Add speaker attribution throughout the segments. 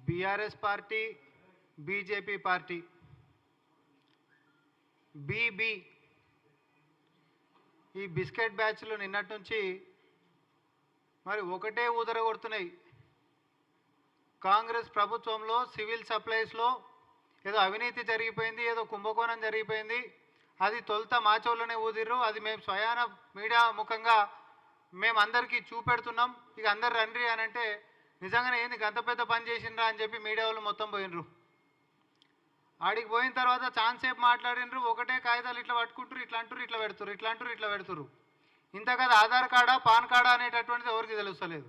Speaker 1: BRS party, BJP party, బీబీ ఈ biscuit బ్యాచ్లు నిన్నటి నుంచి మరి ఒకటే ఊదర కొడుతున్నాయి. కాంగ్రెస్ ప్రభుత్వంలో సివిల్ సప్లైస్లో ఏదో అవినీతి జరిగిపోయింది, ఏదో కుంభకోణం జరిగిపోయింది, అది తొలుత మాచోళ్ళనే ఊదిర్రు, అది మేము స్వయాన మీడియా ముఖంగా మేము అందరికీ చూపెడుతున్నాం, ఇక అందరు రండి అని అంటే నిజంగానే ఏంది గంత పెద్ద పని చేసిండ్రా అని చెప్పి మీడియా వాళ్ళు మొత్తం పోయినరు. ఆడికి పోయిన తర్వాత ఛాన్స్ సేపు మాట్లాడినరు, ఒకటే కాగితాలు ఇట్లా పట్టుకుంటారు, ఇట్లా అంటారు, ఇట్లా పెడుతురు, ఇట్లా అంటారు, ఇట్లా పెడుతురు. ఇంత కదా ఆధార్ కార్డా పాన్ కార్డా అనేటటువంటిది ఎవరికి తెలుస్తలేదు.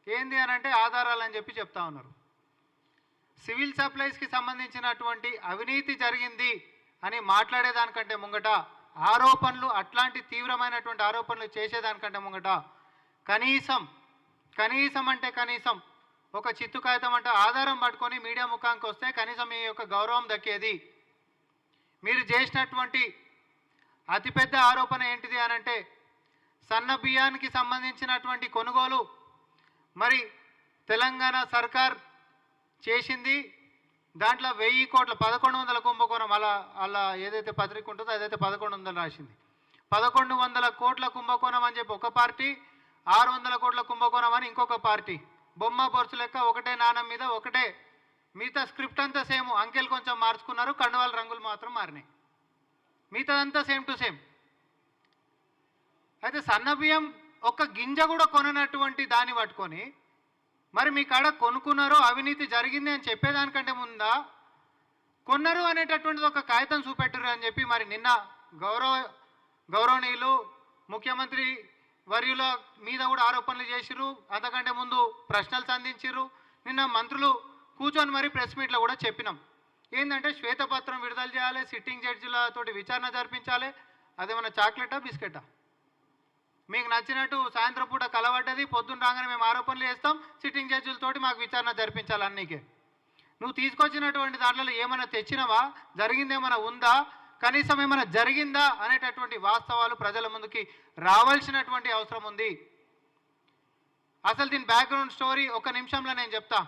Speaker 1: ఏంది అని అంటే ఆధారాలు అని చెప్పి చెప్తా ఉన్నారు. సివిల్ సప్లైస్కి సంబంధించినటువంటి అవినీతి జరిగింది అని మాట్లాడేదానికంటే ముంగట ఆరోపణలు, అట్లాంటి తీవ్రమైనటువంటి ఆరోపణలు చేసేదానికంటే ముంగట కనీసం అంటే కనీసం ఒక చిత్తు కాగితం అంటే ఆధారం పట్టుకొని మీడియా ముఖానికి వస్తే కనీసం మీ యొక్క గౌరవం దక్కేది. మీరు చేసినటువంటి అతిపెద్ద ఆరోపణ ఏంటిది అని అంటే సన్న బియ్యానికి సంబంధించినటువంటి కొనుగోలు మరి తెలంగాణ సర్కార్ చేసింది. దాంట్లో 1000 కోట్ల 1100 కుంభకోణం అలా ఏదైతే పత్రిక ఉంటుందో అదైతే 1100 రాసింది. 1100 కోట్ల కుంభకోణం అని చెప్పి ఒక పార్టీ, 600 కోట్ల కుంభకోణం అని ఇంకొక పార్టీ. బొమ్మ బొరుసు లెక్క ఒకటే నాణం మీద ఒకటే, మిగతా స్క్రిప్ట్ అంతా సేమ్, అంకెలు కొంచెం మార్చుకున్నారు, కండువాల రంగులు మాత్రం మారినాయి, మిగతాదంతా సేమ్ టు సేమ్. అయితే సన్న బియ్యం ఒక్క గింజ కూడా కొననటువంటి దాన్ని పట్టుకొని మరి మీ కాడ కొనుక్కున్నారో అవినీతి జరిగింది అని చెప్పేదానికంటే ముందా కొన్నారు అనేటటువంటిది ఒక కాగితం చూపెట్టరు అని చెప్పి మరి నిన్న గౌరవనీయులు ముఖ్యమంత్రి వర్యుల మీద కూడా ఆరోపణలు చేసిరు, అంతకంటే ముందు ప్రశ్నలు సంధించారు. నిన్న మంత్రులు కూర్చొని మరి ప్రెస్ మీట్లో కూడా చెప్పినాం. ఏంటంటే శ్వేతపత్రం విడుదల చేయాలి, సిట్టింగ్ జడ్జిలతోటి విచారణ జరిపించాలి. అదేమన్నా చాక్లెటా బిస్కెటా? మీకు నచ్చినట్టు సాయంత్రం పూట కలవడ్డది, పొద్దున్న రాగానే మేము ఆరోపణలు చేస్తాం, సిట్టింగ్ జడ్జిలతోటి మాకు విచారణ జరిపించాలి అన్నీకే. నువ్వు తీసుకొచ్చినటువంటి దాంట్లో ఏమైనా తెచ్చినవా, జరిగిందేమైనా ఉందా, కనీసం ఏమైనా జరిగిందా అనేటటువంటి వాస్తవాలు ప్రజల ముందుకి రావాల్సినటువంటి అవసరం ఉంది. అసలు దీని బ్యాక్గ్రౌండ్ స్టోరీ ఒక నిమిషంలో నేను చెప్తా.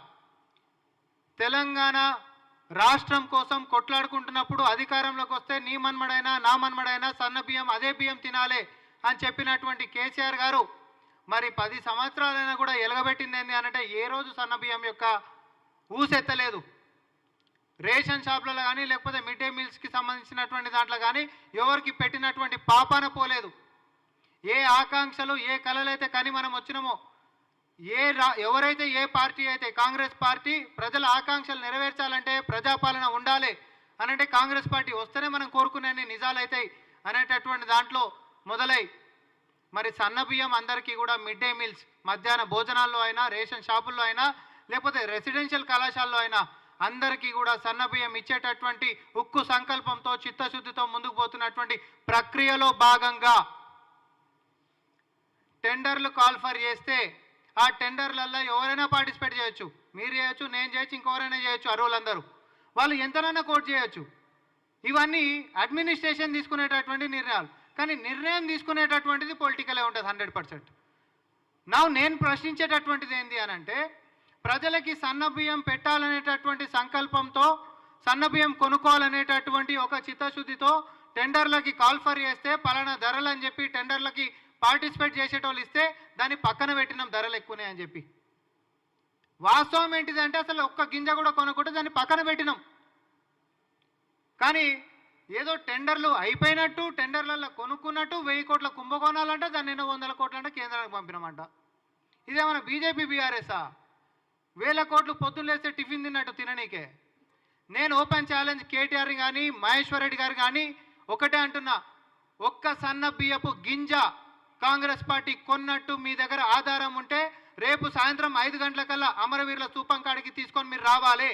Speaker 1: తెలంగాణ రాష్ట్రం కోసం కొట్లాడుకుంటున్నప్పుడు అధికారంలోకి వస్తే నీ మన్మడైనా నా మన్మడైనా సన్న బియ్యం అదే బియ్యం తినాలి అని చెప్పినటువంటి కేసీఆర్ గారు మరి 10 సంవత్సరాలైనా కూడా ఎలగబెట్టింది ఏంటి అనంటే ఏ రోజు సన్న బియ్యం యొక్క ఊసెత్తలేదు. రేషన్ షాపులలో కానీ లేకపోతే మిడ్ డే మీల్స్కి సంబంధించినటువంటి దాంట్లో కానీ ఎవరికి పెట్టినటువంటి పాపాన పోలేదు. ఏ ఆకాంక్షలు ఏ కళలైతే కానీ మనం వచ్చినామో, ఎవరైతే ఏ పార్టీ అయితే కాంగ్రెస్ పార్టీ ప్రజల ఆకాంక్షలు నెరవేర్చాలంటే ప్రజాపాలన ఉండాలి అనంటే కాంగ్రెస్ పార్టీ వస్తేనే మనం కోరుకునే నిజాలైతాయి అనేటటువంటి దాంట్లో మొదలై మరి సన్న బియ్యం అందరికీ కూడా మిడ్ డే మీల్స్ మధ్యాహ్న భోజనాల్లో అయినా, రేషన్ షాపుల్లో అయినా, లేకపోతే రెసిడెన్షియల్ కళాశాలలో అయినా అందరికీ కూడా సన్న బియ్యం ఇచ్చేటటువంటి ఉక్కు సంకల్పంతో చిత్తశుద్ధితో ముందుకు పోతున్నటువంటి ప్రక్రియలో భాగంగా టెండర్లు కాల్ఫర్ చేస్తే ఆ టెండర్లలో ఎవరైనా పార్టిసిపేట్ చేయొచ్చు. మీరు చేయొచ్చు, నేను చేయొచ్చు, ఇంకెవరైనా చేయొచ్చు. అర్హులందరూ వాళ్ళు ఎంతనైనా కోట్ చేయొచ్చు. ఇవన్నీ అడ్మినిస్ట్రేషన్ తీసుకునేటటువంటి నిర్ణయాలు. కానీ నిర్ణయం తీసుకునేటటువంటిది పొలిటికలే ఉంటుంది 100%. నేను ప్రశ్నించేటటువంటిది ఏంటి అని అంటే ప్రజలకి సన్న బియ్యం పెట్టాలనేటటువంటి సంకల్పంతో సన్న బియ్యం కొనుక్కోవాలనేటటువంటి ఒక చిత్తశుద్ధితో టెండర్లకి కాల్ఫర్ చేస్తే పలానా ధరలు అని చెప్పి టెండర్లకి పార్టిసిపేట్ చేసేటోళ్ళు ఇస్తే దాన్ని పక్కన పెట్టినాం ధరలు ఎక్కువనే అని చెప్పి. వాస్తవం ఏంటిదంటే అసలు ఒక్క గింజ కూడా కొనుక్కుంటే దాన్ని పక్కన పెట్టినాం. కానీ ఏదో టెండర్లు అయిపోయినట్టు టెండర్లలో కొనుక్కున్నట్టు 1000 కోట్ల కుంభకోణాలంటే దాన్ని 100 కోట్లు అంటే కేంద్రానికి పంపినామంట. ఇదేమన్నా బీజేపీ బీఆర్ఎస్ఆ? 1000 కోట్లు పొద్దున్న లేస్తే టిఫిన్ తిన్నట్టు తిననీకే. నేను ఓపెన్ ఛాలెంజ్ కేటీఆర్ కానీ మహేశ్వర్ రెడ్డి గారు కానీ ఒకటే అంటున్నా, ఒక్క సన్న బియ్యపు గింజ కాంగ్రెస్ పార్టీ కొన్నట్టు మీ దగ్గర ఆధారం ఉంటే రేపు సాయంత్రం 5 గంటలకల్లా అమరవీరుల స్తూపం కాడికి తీసుకొని మీరు రావాలి.